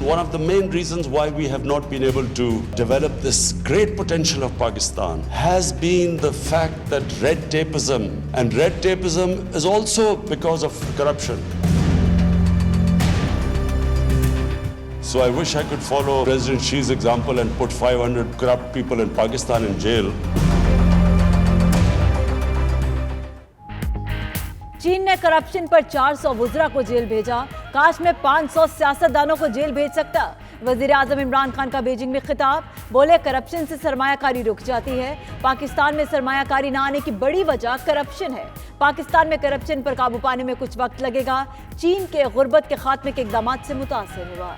one of the main reasons why we have not been able to develop this great potential of Pakistan has been the fact that red tapeism, and red tapeism is also because of corruption. So I wish I could follow President Xi's example and put 500 corrupt people in Pakistan in jail. चीन ने corruption पर 400 वुज़रा को jail भेजा। काश में 500 सियासतदानों को jail भेज सकता। वजीर आजम इमरान खान का बीजिंग में खिताब, बोले करप्शन से सरमायाकारी रुक जाती है। पाकिस्तान में सरमायाकारी ना आने की बड़ी वजह करप्शन है। पाकिस्तान में करप्शन पर काबू पाने में कुछ वक्त लगेगा। चीन के गुर्बत के खात्मे के इकदाम से मुतासिर हुआ।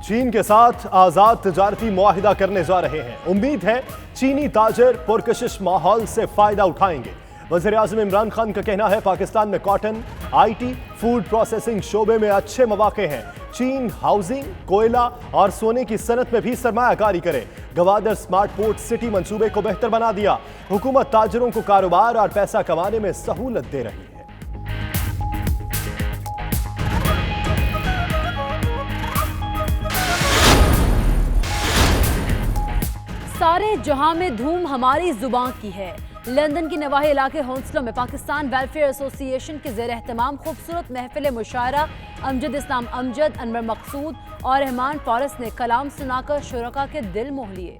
चीन के साथ आजाद तिजारती मुआहिदा करने जा रहे हैं। उम्मीद है चीनी ताजर पुरकशिश माहौल से फायदा उठाएंगे। वज़ीर आज़म इमरान खान का कहना है पाकिस्तान में कॉटन, आईटी, फूड प्रोसेसिंग शोबे में अच्छे मौके हैं। चीन हाउसिंग, कोयला और सोने की सनत में भी सरमायाकारी करे। गवादर स्मार्ट पोर्ट सिटी मंसूबे को बेहतर बना दिया। हुकूमत ताजरों को कारोबार और पैसा कमाने में सहूलत दे रही है। सारे जहां में धूम हमारी जुबान की है। लंदन के नवाही इलाके हौंसलों में पाकिस्तान वेलफेयर एसोसिएशन के ज़ेर एहतमाम खूबसूरत महफिल मुशायरा अमजद इस्लाम अमजद, अनवर मकसूद और रहमान फारस ने कलाम सुनाकर शुरका के दिल मोह लिए।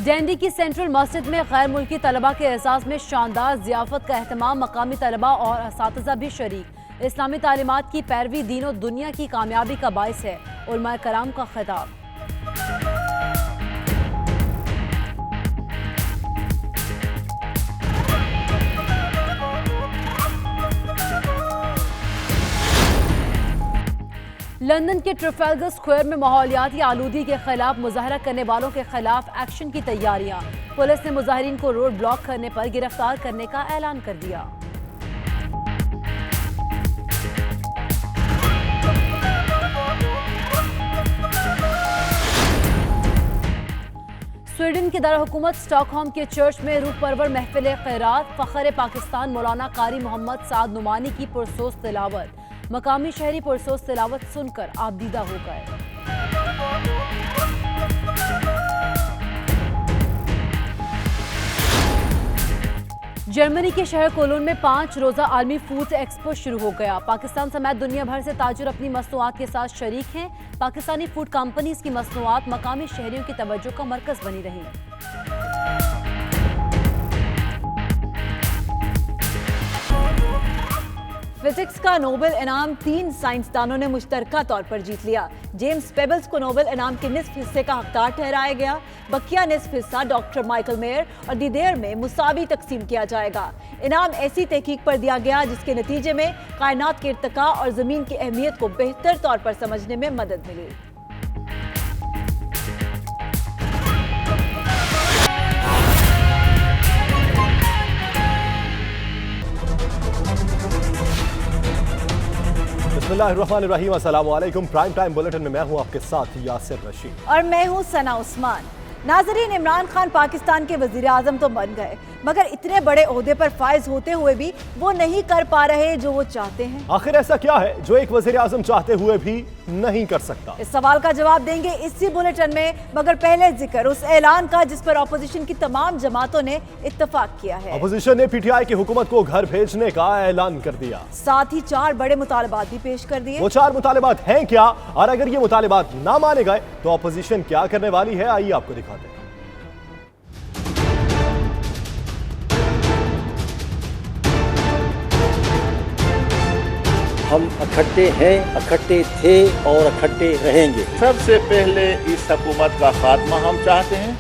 डैंडी की सेंट्रल मस्जिद में गैर मुल्की तलबा के एहसास में शानदार ज़ियाफत का एहतमाम। मकामी तलबा और असातिज़ा भी शरीक। इस्लामी तालीमात की पैरवी दीनों दुनिया की कामयाबी का बाइस है। उलमा कराम का खिताब। लंदन के ट्रफेल्गर स्क्वायर में माहौलियाती आलूगी के खिलाफ मुजाहरा करने वालों के खिलाफ एक्शन की तैयारियां। पुलिस ने मुजाहिरीन को रोड ब्लॉक करने पर गिरफ्तार करने का ऐलान कर दिया। स्वीडन के दारहुकूमत स्टॉकहोम के चर्च में रूह परवर महफिल खैरात, फ़ख्र पाकिस्तान मौलाना कारी मोहम्मद साद नुमानी की पुरसोस तिलावत। मकामी शहरी पुरसोस तिलावत सुनकर आबदीदा हो गए। जर्मनी के शहर कोलोन में 5 रोजा आलमी फूड एक्सपो शुरू हो गया। पाकिस्तान समेत दुनिया भर से ताजुर अपनी मसनूआत के साथ शरीक हैं। पाकिस्तानी फूड कंपनीज की मसनूआत मकामी शहरियों की तवज्जो का मरकज बनी रही। फिजिक्स का नोबेल इनाम 3 साइंसदानों ने मुश्तरका तौर पर जीत लिया। जेम्स पेबल्स को नोबेल इनाम के निस्फ हिस्से का हकदार ठहराया गया। बकिया निस्फ हिस्सा डॉक्टर माइकल मेयर और दिदेर में मुसावी तकसीम किया जाएगा। इनाम ऐसी तहकीक पर दिया गया जिसके नतीजे में कायनात के इर्तिका और जमीन की अहमियत को बेहतर तौर पर समझने में मदद मिली। बिस्मिल्लाहिर्रहमानिर्रहीम, अस्सलाम वालेकुम। प्राइम टाइम बुलेटिन में मैं हूं आपके साथ यासिर रशीद और मैं हूं सना उस्मान। नाजरीन, इमरान खान पाकिस्तान के वजीर आजम तो बन गए, मगर इतने बड़े ओहदे पर फाइज होते हुए भी वो नहीं कर पा रहे जो वो चाहते हैं। आखिर ऐसा क्या है जो एक वजीर आजम चाहते हुए भी नहीं कर सकता? इस सवाल का जवाब देंगे इसी बुलेटिन में, मगर पहले जिक्र उस ऐलान का जिस पर अपोजिशन की तमाम जमातों ने इत्तेफाक किया है। अपोजिशन ने पीटीआई की हुकूमत को घर भेजने का ऐलान कर दिया। साथ ही 4 बड़े मुतालबात भी पेश कर दिए। वो 4 मुतालबात हैं क्या, और अगर ये मुतालबात ना माने गए तो अपोजिशन क्या करने वाली है, आइए आपको दिखाते हैं। हम इकट्ठे हैं, इकट्ठे थे और इकट्ठे रहेंगे। सबसे पहले इस हुकूमत का खात्मा हम चाहते हैं।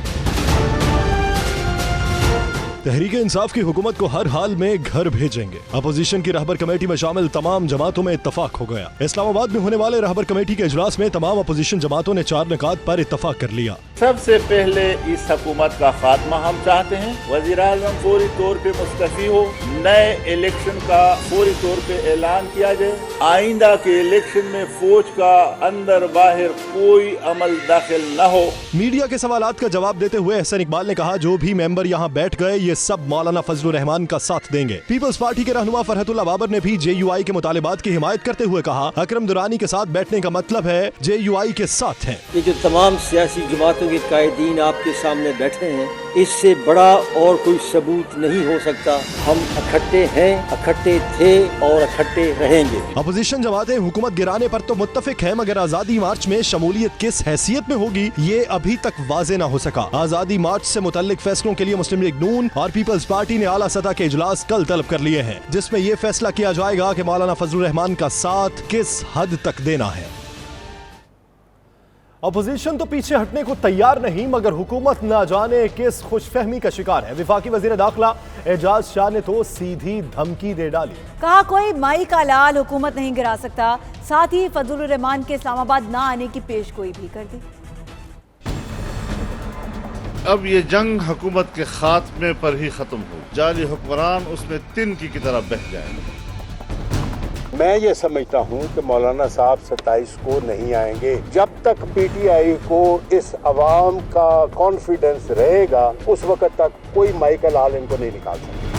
तहरीक इंसाफ की हुकूमत को हर हाल में घर भेजेंगे। अपोजिशन की रहबर कमेटी में शामिल तमाम जमातों में इत्तफाक हो गया। इस्लामाबाद में होने वाले रहबर कमेटी के इजलास में तमाम अपोजिशन जमातों ने 4 निकात पर इत्तफाक कर लिया। सबसे पहले इस हुकूमत का खात्मा हम चाहते हैं। वज़ीर आज़म फौरी तौर पे मुस्तफ़ी हो, नए इलेक्शन का फौरी तौर पे ऐलान किया जाए। आइंदा के इलेक्शन में फौज का अंदर बाहर कोई अमल दाखिल न हो। मीडिया के सवालात का जवाब देते हुए एहसन इकबाल ने कहा, जो भी मेंबर यहाँ बैठ गए ये सब मौलाना फजलुर रहमान का साथ देंगे। पीपल्स पार्टी के रहनुमा फरहतुल्लाह बाबर ने भी JUI के मुतालिबात की हिमायत करते हुए कहा, अकरम दुरानी के साथ बैठने का मतलब है JUI के साथ है। ये जो तमाम सियासी जमातों के कायदीन आपके सामने बैठे हैं, इससे बड़ा और कोई सबूत नहीं हो सकता। हम इकट्ठे हैं, इकट्ठे थे और इकट्ठे रहेंगे। अपोजिशन जमातें हुकूमत गिराने पर तो मुत्तफिक है, मगर आजादी मार्च में शमूलियत किस हैसियत में होगी ये अभी तक वाज़े न हो सका। आजादी मार्च से मुतल्लिक फैसलों के लिए मुस्लिम लीग नून और पीपल्स पार्टी ने आला सतह के इजलास कल तलब कर लिए हैं, जिसमें ये फैसला किया जाएगा कि मौलाना फजलुर रहमान का साथ किस हद तक देना है। अपोजिशन तो पीछे हटने को तैयार नहीं, मगर हुकूमत ना जाने किस खुशफहमी का शिकार है। विफाकी वजीर दाखिला एजाज शाह ने तो सीधी धमकी दे डाली। कहा, कोई माई का लाल हुकूमत नहीं गिरा सकता। साथ ही फजलुर रहमान के इस्लामाबाद ना आने की पेशगोई भी कर दी। अब ये जंग हुकूमत के खात्मे पर ही खत्म हो, जाली हुक्मरान उसमें तिनकी की तरह बह जाएगा। मैं ये समझता हूँ कि मौलाना साहब 27 को नहीं आएंगे। जब तक PTI को इस अवाम का कॉन्फिडेंस रहेगा, उस वक्त तक कोई माइकल आल इनको नहीं निकाल सकता।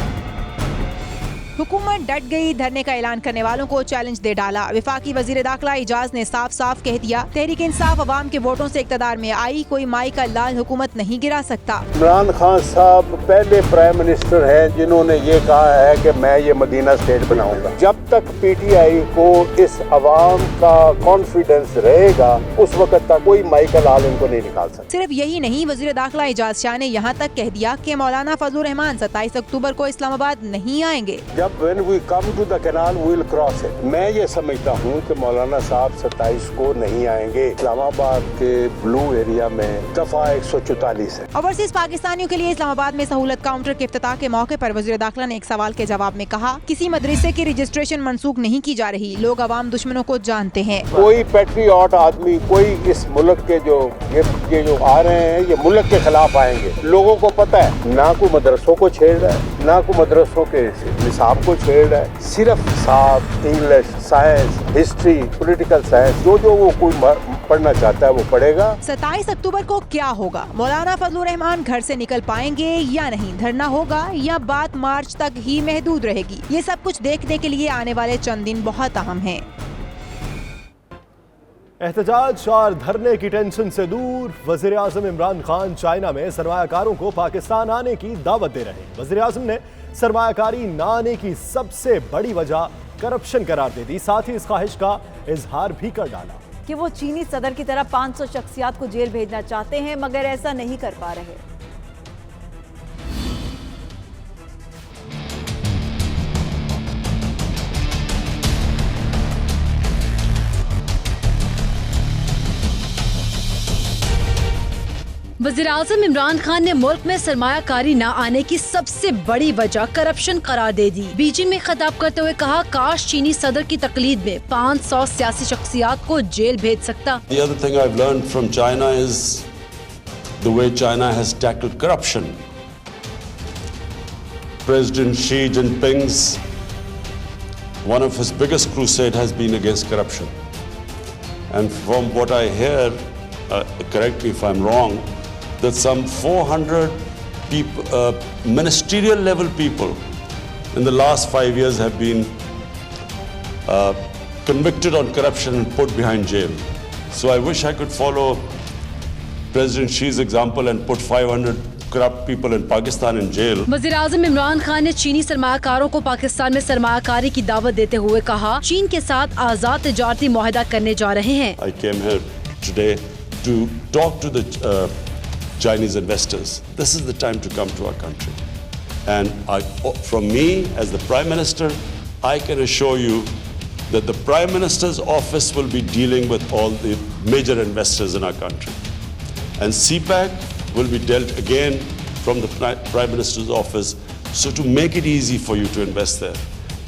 हुकूमत डट गई, धरने का ऐलान करने वालों को चैलेंज दे डाला। विफाकी वजीर दाखिला एजाज ने साफ साफ कह दिया, तहरीक इंसाफ अवाम के वोटों से इक़्तिदार में आई, कोई माई का लाल हुकूमत नहीं गिरा सकता। इमरान खान साहब पहले प्राइम मिनिस्टर हैं जिन्होंने ये कहा है कि मैं ये मदीना स्टेट बनाऊंगा। जब तक PTI को इस अवाम का कॉन्फिडेंस रहेगा, उस वक्त तक कोई माइकल आल इनको नहीं निकाल सकता। सिर्फ यही नहीं, वजीर दाखिला एजाज शाह ने यहाँ तक कह दिया कि मौलाना फजलुर रहमान 27 अक्टूबर को इस्लामाबाद नहीं आएंगे। When we come to the canal, we will cross it. मैं ये समझता हूँ कि मौलाना साहब 27 को नहीं आएंगे। इस्लामाबाद के ब्लू एरिया में दफा 144 है। ओवरसीज पाकिस्तानियों के लिए इस्लामाबाद में सहूलत काउंटर के इफ्तिताह के मौके पर वज़ीर दाखिला ने एक सवाल के जवाब में कहा, किसी मदरसे की रजिस्ट्रेशन मनसूख नहीं की जा रही, लोग अवाम दुश्मनों को जानते हैं। कोई पैट्रियट आदमी, कोई इस मुल्क के जो ये जो आ रहे हैं, ये मुल्क के खिलाफ आएंगे। लोगों को पता है, ना को मदरसों को छेड़ रहा है, ना को मदरसों के निसाब को छेड़ रहा है। सिर्फ हिसाब, English, science, history, political science, जो वो कोई पढ़ना चाहता है वो पढ़ेगा। 27 अक्टूबर को क्या होगा? मौलाना फजलुर रहमान घर से निकल पाएंगे या नहीं? धरना होगा या बात मार्च तक ही महदूद रहेगी? ये सब कुछ देखने के लिए आने वाले चंद दिन बहुत अहम हैं। एहतजाज और धरने की टेंशन से दूर वजीर आजम इमरान खान चाइना में सरमायाकारों को पाकिस्तान आने की दावत दे रहे हैं। वजीर आजम ने सरमायाकारी न आने की सबसे बड़ी वजह करप्शन करार दे दी। साथ ही इस ख्वाहिश का इजहार भी कर डाला कि वो चीनी सदर की तरह 500 शख्सियात को जेल भेजना चाहते हैं, मगर ऐसा नहीं कर पा रहे। वज़ीर-ए-आज़म इमरान खान ने मुल्क में सरमायाकारी न आने की सबसे बड़ी वजह करप्शन करार दे दी। बीजिंग में खिताब करते हुए कहा, काश चीनी सदर की तकलीद में 500 सियासी शख्सियात को जेल भेज सकता। The other thing I've learned from China is the way China has tackled corruption. President Xi Jinping's one of his biggest crusade has been against corruption. And from what I hear, correct me if I'm wrong, that some 400 people, ministerial level people in the last 5 years have been convicted on corruption and put behind jail. So I wish I could follow President Xi's example and put 500 corrupt people in Pakistan in jail. वज़ीर-ए-आज़म इमरान खान ने चीनी सरमायाकारों को पाकिस्तान में सरमायाकारी की दावत देते हुए कहा, चीन के साथ आजाद तिजारती मुआहदा करने जा रहे हैं। I came here today to talk to the Chinese investors. This is the time to come to our country. And from me as the Prime Minister, I can assure you that the Prime Minister's office will be dealing with all the major investors in our country. And CPAC will be dealt again from the Prime Minister's office, so to make it easy for you to invest there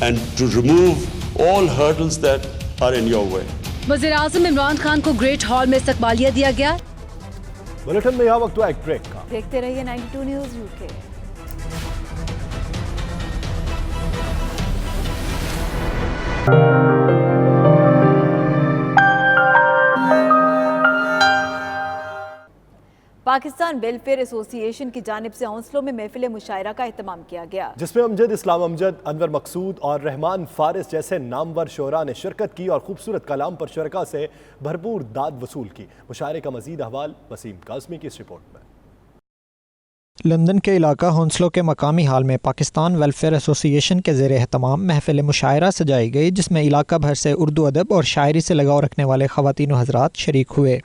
and to remove all hurdles that are in your way. वज़ीर-ए-आज़म इमरान खान को great hall में इस्तकबालिया दिया गया। Bulletin में यह वक्त हुआ एक ब्रेक का। देखते रहिए 92 news UK. Pakistan welfare association की जानिब से हौसलों में महफिल मुशायरा का एहतमाम किया गया, जिसमें अमजद इस्लाम अमजद, अनवर मकसूद और रहमान फारिस जैसे नामवर शोरा ने शिरकत की और खूबसूरत कलाम पर शुरका से भरपूर दाद वसूल की। मुशायरे का मजीद अहवाल वसीम काज़मी की इस रिपोर्ट में। लंदन के इलाका हौंसलों के मकामी हाल में पाकिस्तान वेलफेयर एसोसिएशन के ज़ेर एहतमाम महफिल मुशायरा सजाई गई, जिसमें इलाका भर से उर्दू अदब और शायरी से लगाव रखने वाले ख़वातीन व हज़रात शरीक हुए।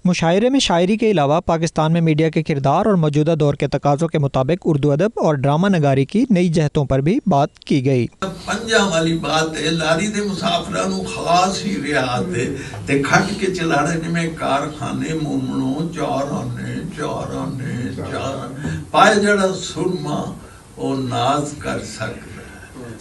मुशायरे में शायरी के अलावा पाकिस्तान में मीडिया के किरदार और मौजूदा दौर के तकाज़ों के मुताबिक उर्दू अदब और ड्रामा नगारी की नई जहतों पर भी बात की गई। पंजा वाली बात है, लारी दे मुसाफिरां नूं खास ही रियात है ते खट के चलाने में कारखाने मोमणों चार पाए जड़ा सुरमा ओ नाज कर सकदा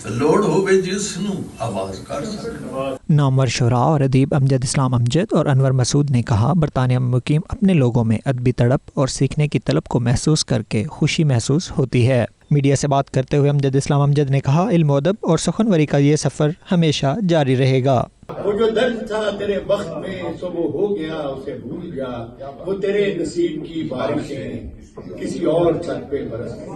लोड होवे जिसनू आवाज कर सकदा। नामवर शुरा और अदीब अमजद इस्लाम अमजद और अनवर मसूद ने कहा, बरतानिया में मुकीम अपने लोगों में अदबी तड़प और सीखने की तलब को महसूस करके खुशी महसूस होती है। मीडिया से बात करते हुए अमजद इस्लाम अमजद ने कहा, इल्म अदब और सुखनवरी का ये सफ़र हमेशा जारी रहेगा। वो जो दर्द था तेरे वक्त में सो वो हो गया, उसे भूल जा। वो तेरे नसीब की बारिशें किसी और छत पे बरस गई,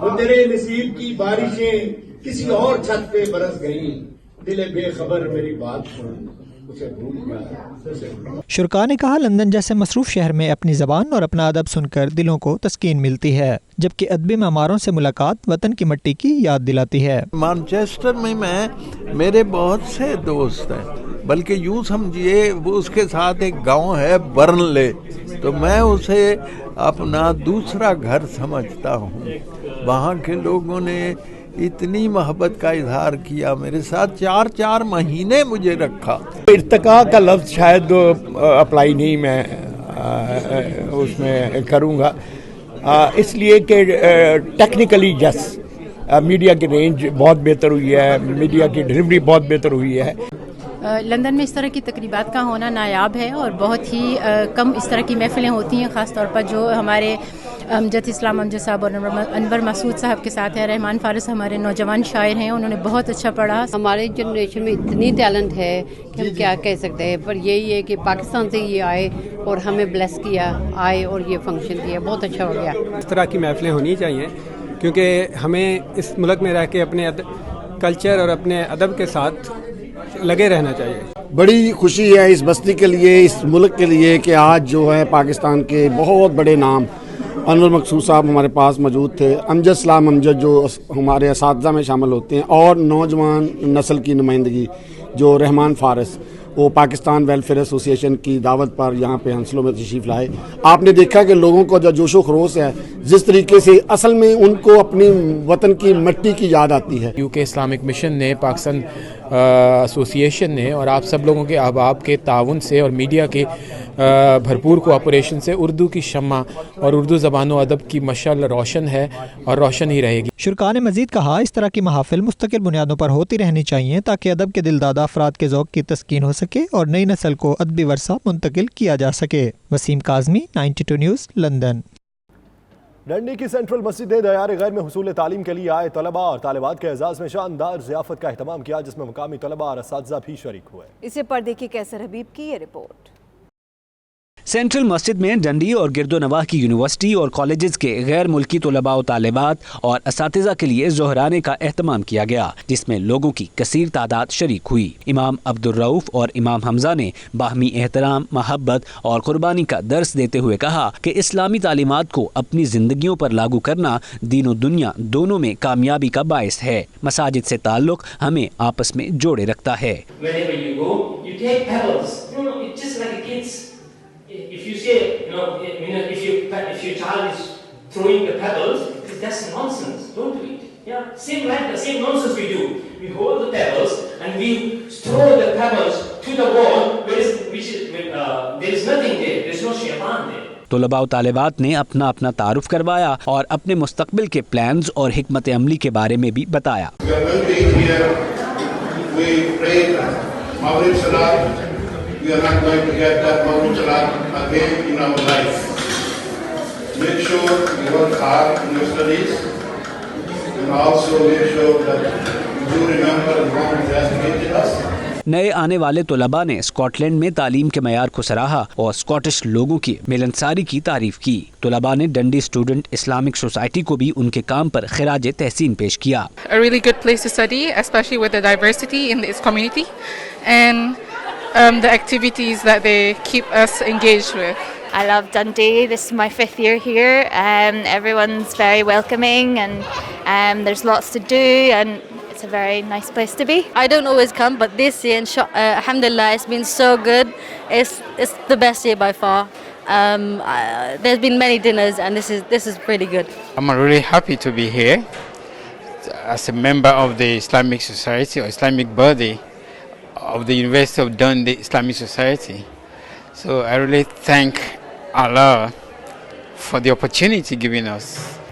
वो तेरे नसीब की बारिशें किसी और छत पे बरस गई। दिले बेखबर मेरी बात सुन, उसे भूल जा। शुरका ने कहा, लंदन जैसे मसरूफ शहर में अपनी ज़बान और अपना अदब सुनकर दिलों को तस्कीन मिलती है, जबकि अदबी मामारों से मुलाकात वतन की मिट्टी की याद दिलाती है। मैनचेस्टर में मेरे बहुत से दोस्त हैं, बल्कि यूँ समझिए वो उसके साथ एक गांव है बर्नले, तो मैं उसे अपना दूसरा घर समझता हूँ। वहाँ के लोगों ने इतनी मोहब्बत का इजहार किया, मेरे साथ 4 महीने मुझे रखा। इर्तिका का लफ्ज़ शायद अप्लाई नहीं मैं उसमें करूँगा, इसलिए कि टेक्निकली मीडिया की रेंज बहुत बेहतर हुई है, मीडिया की डिलीवरी बहुत बेहतर हुई है। लंदन में इस तरह की तकरीबात का होना नायाब है और बहुत ही कम इस तरह की महफिलें होती हैं, ख़ास तौर पर जो हमारे अमजद इस्लाम अमजद साहब और अनवर मसूद साहब के साथ है। रहमान फारिस हमारे नौजवान शायर हैं, उन्होंने बहुत अच्छा पढ़ा। हमारे जनरेशन में इतनी टैलेंट है कि हम क्या कह सकते हैं, पर यही है कि पाकिस्तान से ये आए और हमें ब्लेस किया, आए और ये फंक्शन किया, बहुत अच्छा हो गया। इस तरह की महफिलें होनी चाहिए, क्योंकि हमें इस मुल्क में रह के अपने कल्चर और अपने अदब के साथ लगे रहना चाहिए। बड़ी खुशी है इस बस्ती के लिए, इस मुल्क के लिए कि आज जो है पाकिस्तान के बहुत बड़े नाम अनवर मकसूद साहब हमारे पास मौजूद थे, अमजद इस्लाम अमजद जो हमारे असातिज़ा में शामिल होते हैं, और नौजवान नस्ल की नुमाइंदगी जो रहमान फारिस, वो पाकिस्तान वेलफेयर एसोसिएशन की दावत पर यहाँ पे हंसलों में तशरीफ़ लाए। आपने देखा कि लोगों को जो जोशो खरोश है, जिस तरीके से असल में उनको अपनी वतन की मिट्टी की याद आती है। यूके इस्लामिक मिशन ने, पाकिस्तान एसोसिएशन ने और आप सब लोगों के अहबाब के ताउन से और मीडिया के भरपूर कोऑपरेशन से उर्दू की शम्मा और उर्दू ज़बान व अदब की मशाल रोशन है और रोशन ही रहेगी। शुरका ने मजीद कहा, इस तरह की महाफिल मुस्तकिल बुनियादों पर होती रहनी चाहिए ताकि अदब के दिलदादा अफराद के ज़ौक़ की तस्कीन हो सके और नई नस्ल को अदबी वर्सा मुंतकिल किया जा सके। Wasim Kazmi, 92 news, London. Dundee की सेंट्रल मस्जिद दयार गैर में हुसूल तालीम के लिए आए तलबा और तालिबात के एजाज़ में शानदार ज़ियाफ़त का एहतमाम किया, जिसमें मुकामी तलबा और असातिज़ा भी शरीक हुए। इसे पर देखिए कैसर हबीब की ये रिपोर्ट। सेंट्रल मस्जिद में डंडी और गिरदोनवाह की यूनिवर्सिटी और कॉलेजेस के गैर मुल्की तलबा व तालिबात और असातिज़ा के लिए ज़ोहराने का एहतमाम किया गया, जिसमें लोगों की कसीर तादाद शरीक हुई। इमाम अब्दुल रऊफ और इमाम हमजा ने बाहमी एहतराम, मोहब्बत और कुर्बानी का दर्स देते हुए कहा कि इस्लामी तालीमात को अपनी जिंदगियों पर लागू करना दीन और दुनिया दोनों में कामयाबी का बायस है। मसाजिद से ताल्लुक हमें आपस में जोड़े रखता है। If you say, if your child is throwing the pebbles, that's nonsense. Don't do it. Yeah, same like the same nonsense we do. We hold the pebbles and we throw the pebbles to the wall, where there is nothing there. There is no shaitan there. तलबा व तालिबात ने अपना अपना तारुफ करवाया और अपने मुस्तकबिल के प्लान्स और हिकमत अमली के बारे में भी बताया। नए आने वाले तलबा ने स्कॉटलैंड में तालीम के मयार को सराहा और स्कॉटिश लोगों की मिलनसारी की तारीफ की। तलबा ने डंडी स्टूडेंट इस्लामिक सोसाइटी को भी उनके काम पर खिराज तहसीन पेश किया। A really good place to study, especially with the diversity in its community and the activities that they keep us engaged with. I love Dundee. This is my 5th year here. Everyone's very welcoming and there's lots to do and it's a very nice place to be. I don't always come, but this year, alhamdulillah, it's been so good. It's the best year by far. There's been many dinners, and this is pretty good. I'm really happy to be here as a member of the Islamic Society or Islamic body of the University of Dundee Islamic Society. So I really thank Allah for the opportunity given us.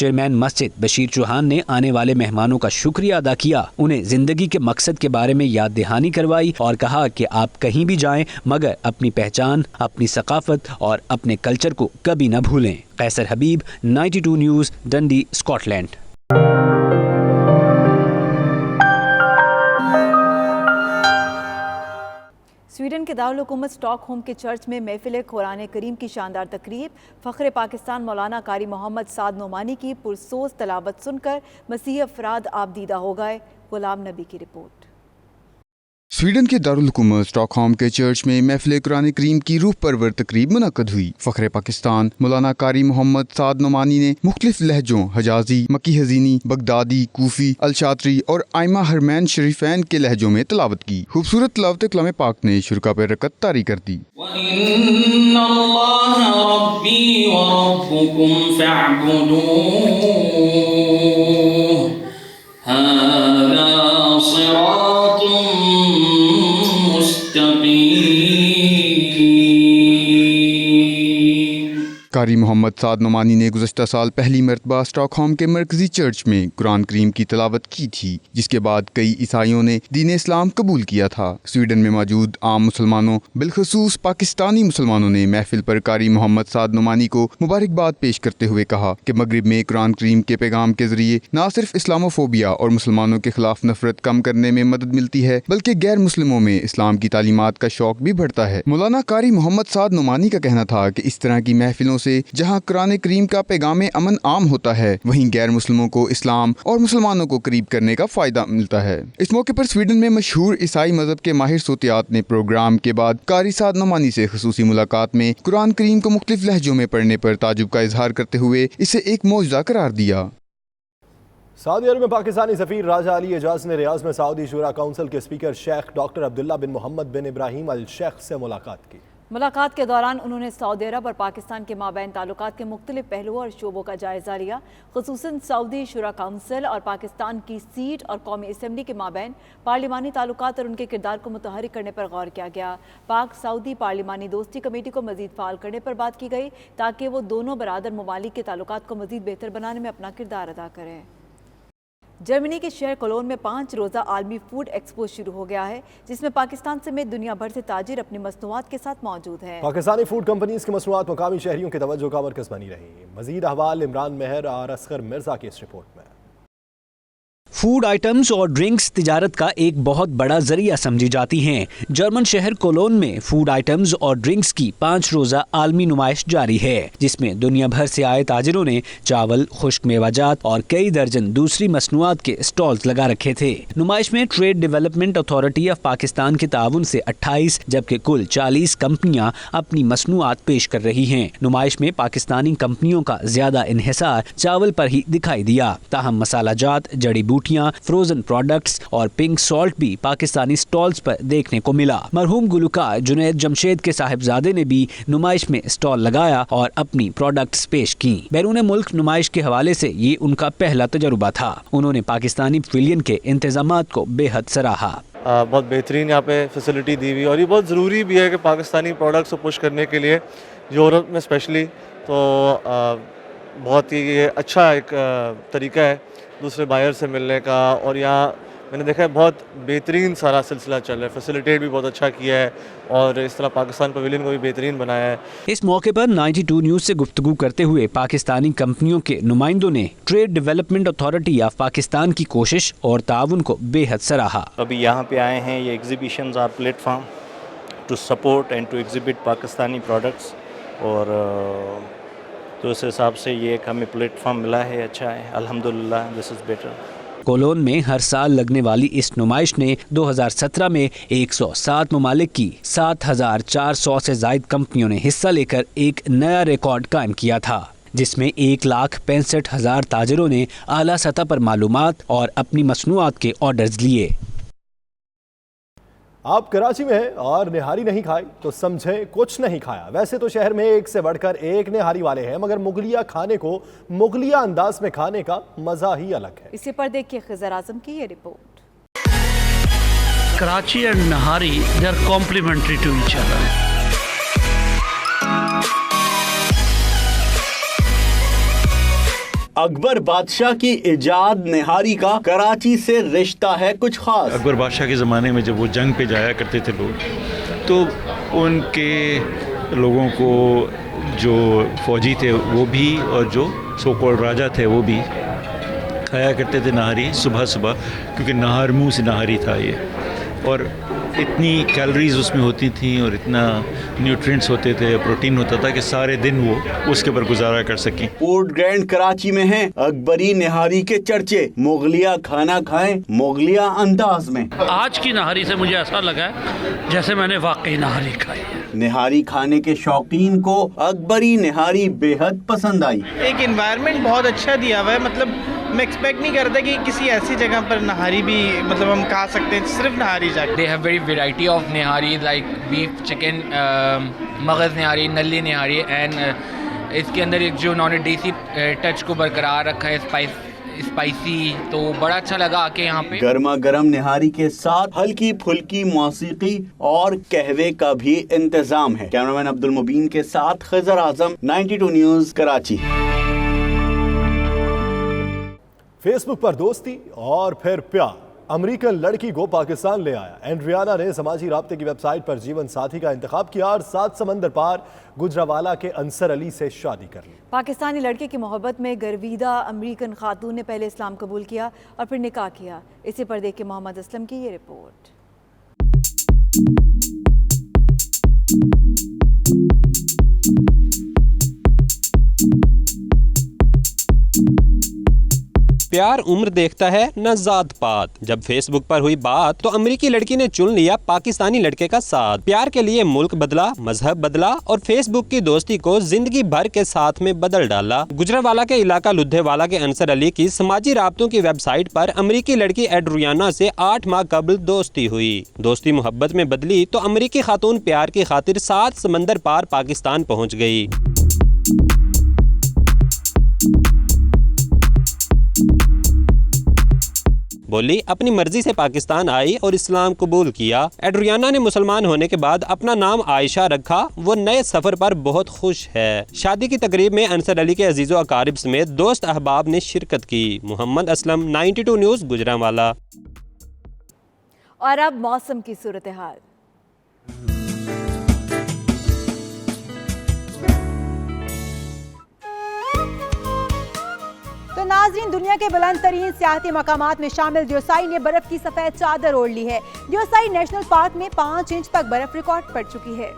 Chairman मस्जिद बशीर चौहान ने आने वाले मेहमानों का शुक्रिया अदा किया, उन्हें जिंदगी के मकसद के बारे में याद दहानी करवाई और कहा कि आप कहीं भी जाएं मगर अपनी पहचान, अपनी सकाफत और अपने कल्चर को कभी न भूलें। कैसर हबीब, 92 न्यूज़, डंडी, स्कॉटलैंड। स्वीडन के दारुल हुकूमत स्टॉकहोम के चर्च में महफिल कुरान करीम की शानदार तकरीब। फ़ख्र पाकिस्तान मौलाना कारी मोहम्मद साद नोमानी की पुरसोज तलावत सुनकर मसीह अफराद आबदीदा हो गए। गुलाम नबी की रिपोर्ट। स्वीडन के दारुल हुकूमत स्टॉकहोम के चर्च में महफिल कुरान करीम की रूह परवर तकरीब मुनक्कद हुई। फ़ख्र पाकिस्तान मौलाना कारी मोहम्मद साद नोमानी ने मुख्तलिफ लहजों हजाजी, मक्की हजीनी, बगदादी, कूफी, अलशात्री और आइमा हरमैन शरीफैन के लहजों में तलावत की। खूबसूरत तलावत कलाम पाक ने शुरका पर रकत तारी कर दी। कारी मोहम्मद साद नोमानी ने गुज़श्ता साल पहली मरतबा स्टॉकहोम के मरकजी चर्च में कुरान करीम की तिलावत की थी, जिसके बाद कई ईसाइयों ने दीन इस्लाम कबूल किया था। स्वीडन में मौजूद आम मुसलमानों बिलखसूस पाकिस्तानी मुसलमानों ने महफिल पर कारी मोहम्मद साद नोमानी को मुबारकबाद पेश करते हुए कहा कि मगरिब में कुरान करीम के पैगाम के जरिए न सिर्फ इस्लामोफोबिया और मुसलमानों के खिलाफ नफरत कम करने में मदद मिलती है बल्कि गैर मुस्लिमों में इस्लाम की तालीमात का शौक भी बढ़ता है। मौलाना कारी मोहम्मद साद नोमानी का कहना था कि इस तरह की महफिलों से जहां कुरान करीम का पैगाम अमन आम होता है, वहीं गैर मुस्लिमों को इस्लाम और मुसलमानों को करीब करने का फायदा मिलता है। इस मौके पर स्वीडन में मशहूर ईसाई मजहब के माहिर सोतियात ने प्रोग्राम के बाद कारी साद नोमानी से खसूसी मुलाकात में कुरान करीम को मुख्तलिफ लहजों में पढ़ने पर ताजुब का इजहार करते हुए इसे एक मौजज़ा करार दिया। सऊदी अरब में पाकिस्तानी सफीर राजा अली एजाज ने रियाज में सऊदी शुरा काउंसिल के स्पीकर शेख डॉक्टर अब्दुल्ला बिन मोहम्मद बिन इब्राहिम अल शेख से मुलाकात की। मुलाकात के दौरान उन्होंने सऊदी अरब और पाकिस्तान के माबैन ताल्लुकात के मुख्तलिफ पहलुओं और शोबों का जायजा लिया। खुसूसन सऊदी शुरा काउंसिल और पाकिस्तान की सीट और कौमी असम्बली के माबैन पार्लिमानी ताल्लुकात और उनके किरदार को मुतहरिक करने पर गौर किया गया। पाक सऊदी पार्लिमानी दोस्ती कमेटी को मजीद फाल करने पर बात की गई ताकि वो दोनों बरादर ममालिक के ताल्लुकात को मजीद बेहतर बनाने में अपना किरदार अदा करें। जर्मनी के शहर कोलोन में 5 रोज़ा आलमी फूड एक्सपो शुरू हो गया है, जिसमें पाकिस्तान समेत दुनिया भर से ताजिर अपनी मसनूआत के साथ मौजूद हैं। पाकिस्तानी फूड कंपनीज की मसनूआत मुकामी शहरियों की तवज्जो का मरकज़ बनी रही। मजीद अहवाल इमरान मेहर और असगर मिर्जा की इस रिपोर्ट में। फूड आइटम्स और ड्रिंक्स तिजारत का एक बहुत बड़ा जरिया समझी जाती हैं। जर्मन शहर कोलोन में फूड आइटम्स और ड्रिंक्स की 5 रोज़ा आलमी नुमाइश जारी है, जिसमें दुनिया भर से आए ताजिरों ने चावल, खुश्क मेवाजात और कई दर्जन दूसरी मसनूआत के स्टॉल्स लगा रखे थे। नुमाइश में trade development authority of Pakistan के ताउन से 28 जबकि कुल 40 कंपनियां अपनी मसनूआत पेश कर रही हैं। नुमाइश में पाकिस्तानी कंपनियों का ज्यादा इन्हिसार चावल पर ही दिखाई दिया, ताहम मसाला जात, जड़ी बूटियां टॉफियां, फ्रोजन प्रोडक्ट्स और पिंक सॉल्ट भी पाकिस्तानी स्टॉल्स पर देखने को मिला। मरहूम गुलकार जुनैद जमशेद के साहिबजादे ने भी नुमाइश में स्टॉल लगाया और अपनी प्रोडक्ट्स पेश की। बैरून मुल्क नुमाइश के हवाले से ये उनका पहला तजुर्बा था। उन्होंने पाकिस्तानी पवेलियन के इंतजामात को बेहद सराहा। बहुत बेहतरीन यहाँ पे फैसिलिटी दी हुई और ये बहुत ज़रूरी भी है कि पाकिस्तानी प्रोडक्ट्स को पुश करने के लिए यूरोप में स्पेशली तो बहुत ही ये अच्छा एक तरीका है दूसरे बायर से मिलने का। और यहाँ मैंने देखा है बहुत बेहतरीन सारा सिलसिला चल रहा है, फैसिलिटेट भी बहुत अच्छा किया है और इस तरह पाकिस्तान पवेलियन को भी बेहतरीन बनाया है। इस मौके पर 92 न्यूज़ से गुफ्तगू करते हुए पाकिस्तानी कंपनियों के नुमाइंदों ने trade development authority of Pakistan की कोशिश और ताउन को बेहद सराहा। अभी यहाँ पे आए हैं, ये exhibitions are platform to support and to exhibit Pakistani products और तो उस हिसाब से ये एक हमें प्लेटफॉर्म मिला है, अच्छा है, अल्हम्दुलिल्लाह, दिस इज़ बेटर। कोलोन में हर साल लगने वाली इस नुमाइश ने 2017 में 107 ममालिक की 7,400 से जायद कंपनियों ने हिस्सा लेकर एक नया रिकॉर्ड कायम किया था, जिसमें 1,65,000 ताजिरों ने आला सतह पर मालूमात और अपनी मसनूआत के ऑर्डर्स लिए। आप कराची में हैं और निहारी नहीं खाई तो समझे कुछ नहीं खाया। वैसे तो शहर में एक से बढ़कर एक निहारी वाले हैं, मगर मुगलिया खाने को मुगलिया अंदाज में खाने का मजा ही अलग है। इसी पर देखिए खिजर आजम की ये रिपोर्ट। Karachi and nihari they are complementary to each other. Akbar बादशाह की इजाद निहारी का कराची से रिश्ता है कुछ खास। अकबर बादशाह के ज़माने में जब वो जंग पे जाया करते थे लोग, तो उनके लोगों को जो फौजी थे वो भी और जो सो कॉल्ड राजा थे वो भी खाया करते थे नहारी सुबह सुबह, क्योंकि नहार मुँह से नहारी था ये, और इतनी कैलोरीज उसमें होती थी और इतना न्यूट्रिएंट्स होते थे, प्रोटीन होता था कि सारे दिन वो उसके ऊपर गुजारा कर सकें। फूड ग्रैंड कराची में है अकबरी निहारी के चर्चे। मुगलिया खाना खाएं मुगलिया अंदाज में। आज की नहारी से मुझे ऐसा लगा जैसे मैंने वाकई नहारी खाई है। निहारी खाने के शौकीन को अकबरी निहारी बेहद पसंद आई। एक एनवायरनमेंट बहुत अच्छा दिया हुआ है, मतलब मैं एक्सपेक्ट नहीं करता कि किसी ऐसी जगह पर नहारी भी मतलब हम खा सकते हैं, सिर्फ नहारी जाके। They have very variety of nihari like beef, chicken, मगज़ निहारी, नली निहारी एंड इसके अंदर एक जो उन्होंने देसी टच को बरकरार रखा है, स्पाइसी, तो बड़ा अच्छा लगा आके यहाँ पे। गर्मा गर्म निहारी के साथ हल्की फुल्की मौसीकी और कहवे का भी इंतजाम है। कैमरामैन अब्दुल मुबीन के साथ खिजर आजम, 92 न्यूज़ कराची। फेसबुक पर दोस्ती और फिर प्यार, अमेरिकन लड़की को पाकिस्तान ले आया। एंड्रियाना ने समाजी राब्ते की वेबसाइट पर जीवन साथी का इंतखाब किया और 7 समंदर पार गुजरावाला के अंसर अली से शादी कर ली। पाकिस्तानी लड़के की मोहब्बत में गर्विदा अमेरिकन खातून ने पहले इस्लाम कबूल किया और फिर निकाह किया। इसी पर देखिए मोहम्मद असलम की ये रिपोर्ट। प्यार उम्र देखता है न जात पात। जब फेसबुक पर हुई बात तो अमेरिकी लड़की ने चुन लिया पाकिस्तानी लड़के का साथ। प्यार के लिए मुल्क बदला, मजहब बदला और फेसबुक की दोस्ती को जिंदगी भर के साथ में बदल डाला। गुजरावाला के इलाका लुधियावाला के अंसर अली की समाजी राब्तों की वेबसाइट पर अमेरिकी लड़की एड्रियाना से 8 माह कबल दोस्ती हुई। दोस्ती मोहब्बत में बदली तो अमेरिकी खातून प्यार की खातिर 7 समंदर पार पाकिस्तान पहुँच गई। बोली अपनी मर्जी से पाकिस्तान आई और इस्लाम कबूल किया। एड्रियाना ने मुसलमान होने के बाद अपना नाम आयशा रखा। वो नए सफर पर बहुत खुश है। शादी की तकरीब में अंसर अली के अजीजो अकारिब समेत दोस्त अहबाब ने शिरकत की। मोहम्मद असलम, 92 न्यूज़, गुजरांवाला। और अब मौसम की सूरत हाल। तो नाज़रीन, दुनिया के बुलंद तरीन सियाहती मकामात में शामिल दियोसाई ने बर्फ की सफेद चादर ओढ़ ली है। दियोसाई नेशनल पार्क में 5 इंच तक बर्फ रिकॉर्ड पड़ चुकी है।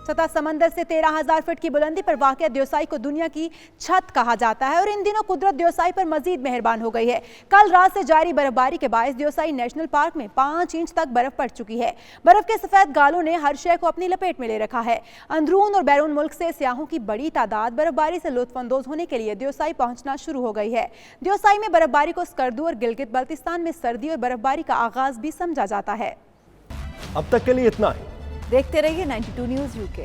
सतह समंदर से 13,000 फीट की बुलंदी पर वाक़ द्योसाई को दुनिया की छत कहा जाता है और इन दिनों कुदरत द्योसाई पर मजीद मेहरबान हो गई है। कल रात से जारी बर्फबारी के बायस द्योसाई नेशनल पार्क में 5 इंच तक बर्फ पड़ चुकी है। बर्फ के सफेद गालों ने हर शय को अपनी लपेट में ले रखा है। अंदरून और बैरून मुल्क से सियाहों की बड़ी तादाद बर्फबारी से लुत्फअंदोज होने के लिए द्योसाई पहुंचना शुरू हो गई है। द्योसाई में बर्फबारी को स्कर्दू और गिलगित बल्तिस्तान में सर्दी और बर्फबारी का आगाज भी समझा जाता है। अब तक के लिए इतना ही। देखते रहिए 92 न्यूज़ यूके।